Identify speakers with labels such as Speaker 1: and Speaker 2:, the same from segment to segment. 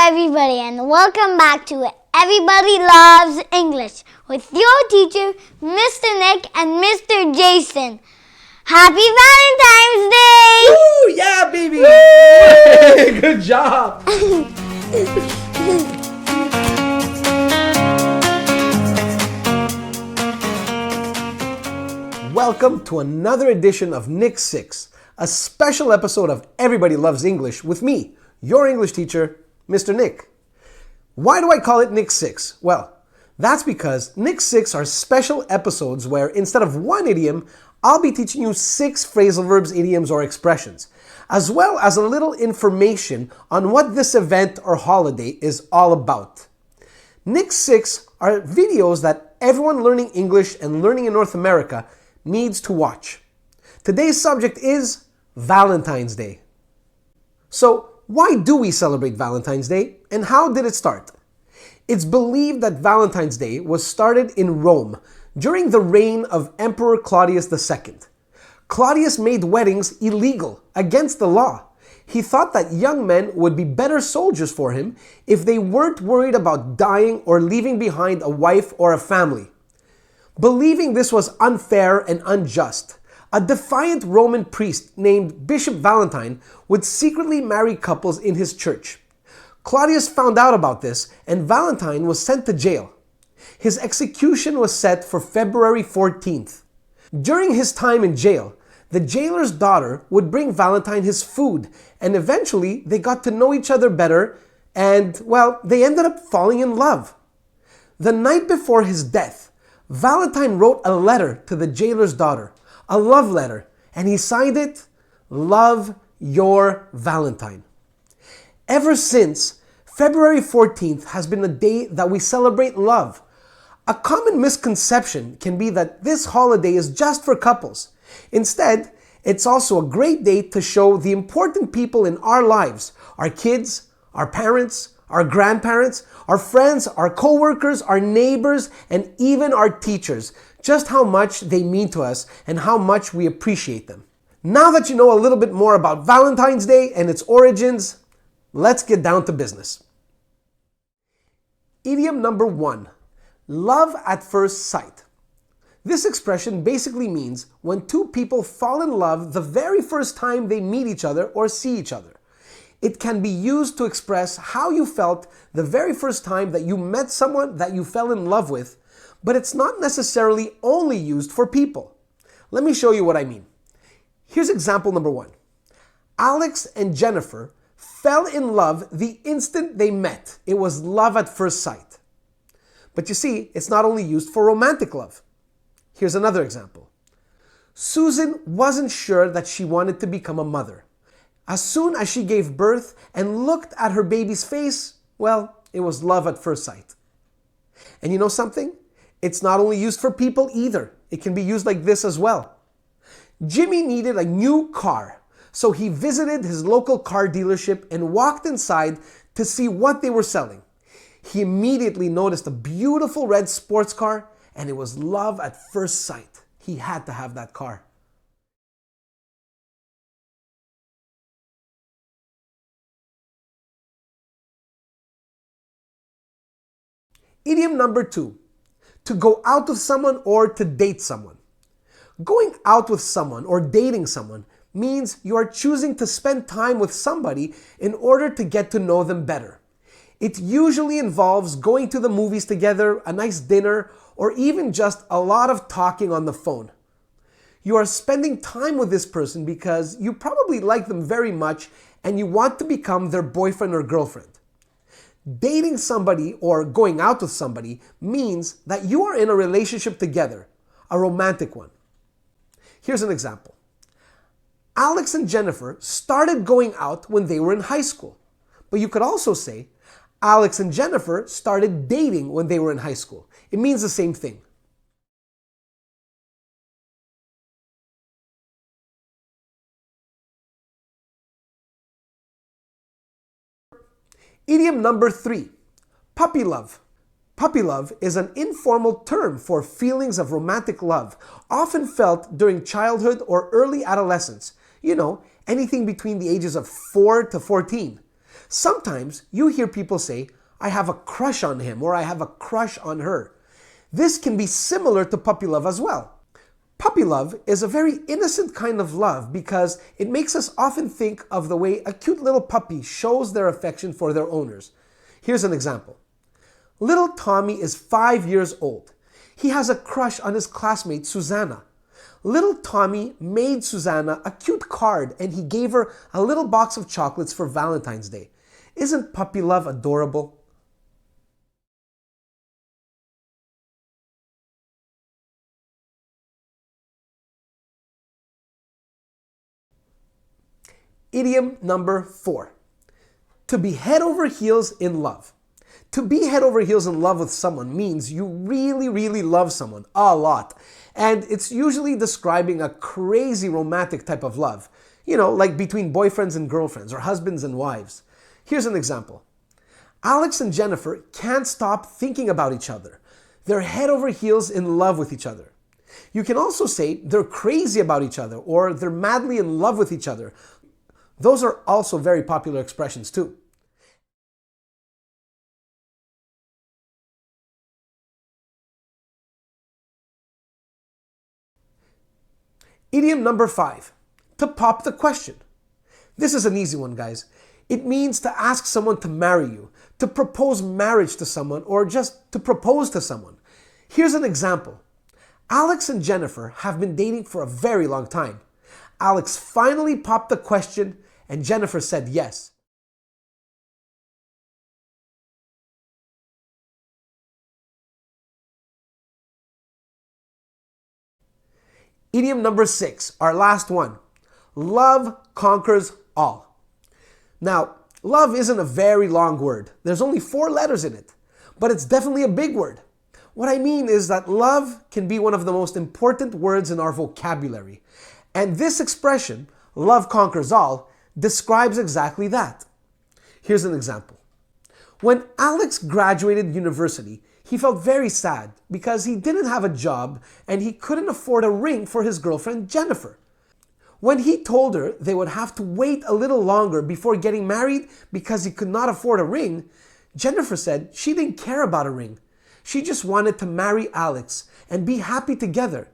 Speaker 1: everybody, and welcome back to Everybody Loves English with your teacher, Mr. Nick and Mr. Jason. Happy Valentine's Day!
Speaker 2: Woo! Yeah, baby! Yay! Good job! Welcome to another edition of Nick 6, a special episode of Everybody Loves English with me, your English teacher, Mr. Nick. Why do I call it Nick 6? Well, that's because Nick 6 are special episodes where instead of one idiom, I'll be teaching you 6 phrasal verbs, idioms, or expressions, as well as a little information on what this event or holiday is all about. Nick 6 are videos that everyone learning English and learning in North America needs to watch. Today's subject is Valentine's Day. So, why do we celebrate Valentine's Day, and how did it start? It's believed that Valentine's Day was started in Rome during the reign of Emperor Claudius II. Claudius made weddings illegal, against the law. He thought that young men would be better soldiers for him if they weren't worried about dying or leaving behind a wife or a family. Believing this was unfair and unjust, a defiant Roman priest named Bishop Valentine would secretly marry couples in his church. Claudius found out about this, and Valentine was sent to jail. His execution was set for February 14th. During his time in jail, the jailer's daughter would bring Valentine his food, and eventually they got to know each other better, and, well, they ended up falling in love. The night before his death, Valentine wrote a letter to the jailer's daughter, a love letter, and he signed it, "Love Your Valentine." Ever since, February 14th has been a day that we celebrate love. A common misconception can be that this holiday is just for couples. Instead, it's also a great day to show the important people in our lives, our kids, our parents, our grandparents, our friends, our co-workers, our neighbors, and even our teachers, just how much they mean to us and how much we appreciate them. Now that you know a little bit more about Valentine's Day and its origins, let's get down to business. Idiom number 1, love at first sight. This expression basically means when two people fall in love the very first time they meet each other or see each other. It can be used to express how you felt the very first time that you met someone that you fell in love with, but it's not necessarily only used for people. Let me show you what I mean. Here's example number 1. Alex and Jennifer fell in love the instant they met. It was love at first sight. But you see, it's not only used for romantic love. Here's another example. Susan wasn't sure that she wanted to become a mother. As soon as she gave birth and looked at her baby's face, well, it was love at first sight. And you know something? It's not only used for people either. It can be used like this as well. Jimmy needed a new car, so he visited his local car dealership and walked inside to see what they were selling. He immediately noticed a beautiful red sports car, and it was love at first sight. He had to have that car. Idiom number 2, to go out with someone or to date someone. Going out with someone or dating someone means you are choosing to spend time with somebody in order to get to know them better. It usually involves going to the movies together, a nice dinner, or even just a lot of talking on the phone. You are spending time with this person because you probably like them very much and you want to become their boyfriend or girlfriend. Dating somebody or going out with somebody means that you are in a relationship together, a romantic one. Here's an example. Alex and Jennifer started going out when they were in high school. But you could also say, Alex and Jennifer started dating when they were in high school. It means the same thing. Idiom number 3, puppy love. Puppy love is an informal term for feelings of romantic love, often felt during childhood or early adolescence. You know, anything between the ages of 4 to 14. Sometimes you hear people say, I have a crush on him or I have a crush on her. This can be similar to puppy love as well. Puppy love is a very innocent kind of love because it makes us often think of the way a cute little puppy shows their affection for their owners. Here's an example. Little Tommy is 5 years old. He has a crush on his classmate Susanna. Little Tommy made Susanna a cute card and he gave her a little box of chocolates for Valentine's Day. Isn't puppy love adorable? Idiom number 4. To be head over heels in love. To be head over heels in love with someone means you really, really love someone a lot. And it's usually describing a crazy romantic type of love. You know, like between boyfriends and girlfriends or husbands and wives. Here's an example. Alex and Jennifer can't stop thinking about each other. They're head over heels in love with each other. You can also say they're crazy about each other or they're madly in love with each other. Those are also very popular expressions too. Idiom number 5. To pop the question. This is an easy one, guys. It means to ask someone to marry you, to propose marriage to someone, or just to propose to someone. Here's an example. Alex and Jennifer have been dating for a very long time. Alex finally popped the question and Jennifer said yes. Idiom number 6, our last one. Love conquers all. Now, love isn't a very long word. There's only 4 letters in it, but it's definitely a big word. What I mean is that love can be one of the most important words in our vocabulary. And this expression, love conquers all, describes exactly that. Here's an example. When Alex graduated university, he felt very sad because he didn't have a job and he couldn't afford a ring for his girlfriend Jennifer. When he told her they would have to wait a little longer before getting married because he could not afford a ring, Jennifer said she didn't care about a ring. She just wanted to marry Alex and be happy together.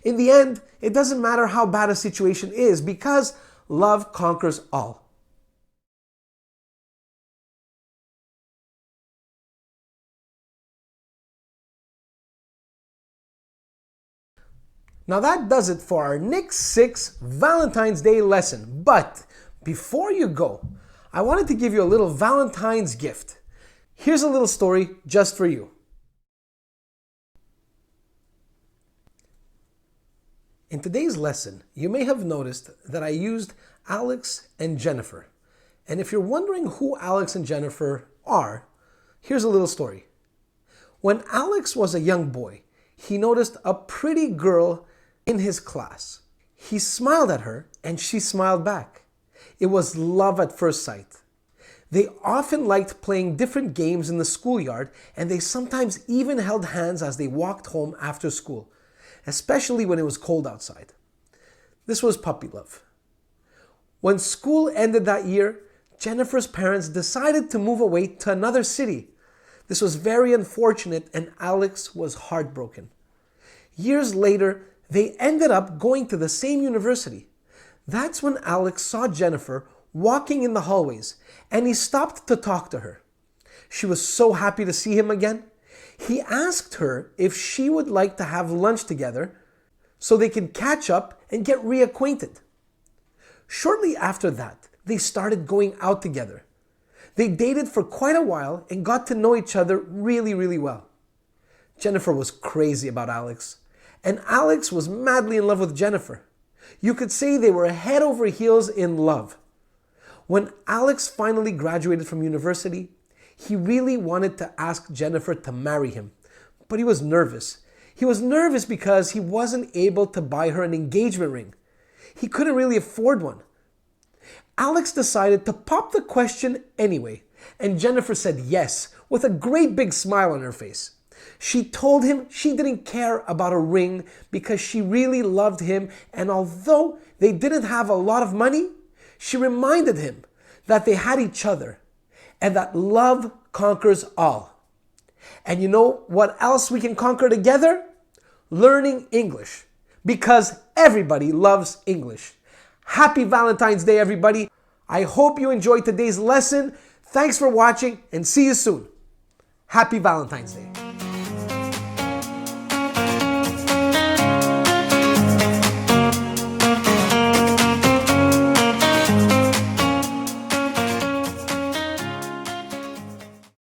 Speaker 2: In the end, it doesn't matter how bad a situation is because love conquers all. Now that does it for our Nick's 6 Valentine's Day lesson. But before you go, I wanted to give you a little Valentine's gift. Here's a little story just for you. In today's lesson, you may have noticed that I used Alex and Jennifer. And if you're wondering who Alex and Jennifer are, here's a little story. When Alex was a young boy, he noticed a pretty girl in his class. He smiled at her and she smiled back. It was love at first sight. They often liked playing different games in the schoolyard and they sometimes even held hands as they walked home after school, especially when it was cold outside. This was puppy love. When school ended that year, Jennifer's parents decided to move away to another city. This was very unfortunate and Alex was heartbroken. Years later, they ended up going to the same university. That's when Alex saw Jennifer walking in the hallways and he stopped to talk to her. She was so happy to see him again. He asked her if she would like to have lunch together so they could catch up and get reacquainted. Shortly after that, they started going out together. They dated for quite a while and got to know each other really, really well. Jennifer was crazy about Alex, and Alex was madly in love with Jennifer. You could say they were head over heels in love. When Alex finally graduated from university, he really wanted to ask Jennifer to marry him, but he was nervous. He was nervous because he wasn't able to buy her an engagement ring. He couldn't really afford one. Alex decided to pop the question anyway, and Jennifer said yes with a great big smile on her face. She told him she didn't care about a ring because she really loved him, and although they didn't have a lot of money, she reminded him that they had each other. and that love conquers all. And you know what else we can conquer together? Learning English, because everybody loves English. Happy Valentine's Day, everybody. I hope you enjoyed today's lesson. Thanks for watching and see you soon. Happy Valentine's Day.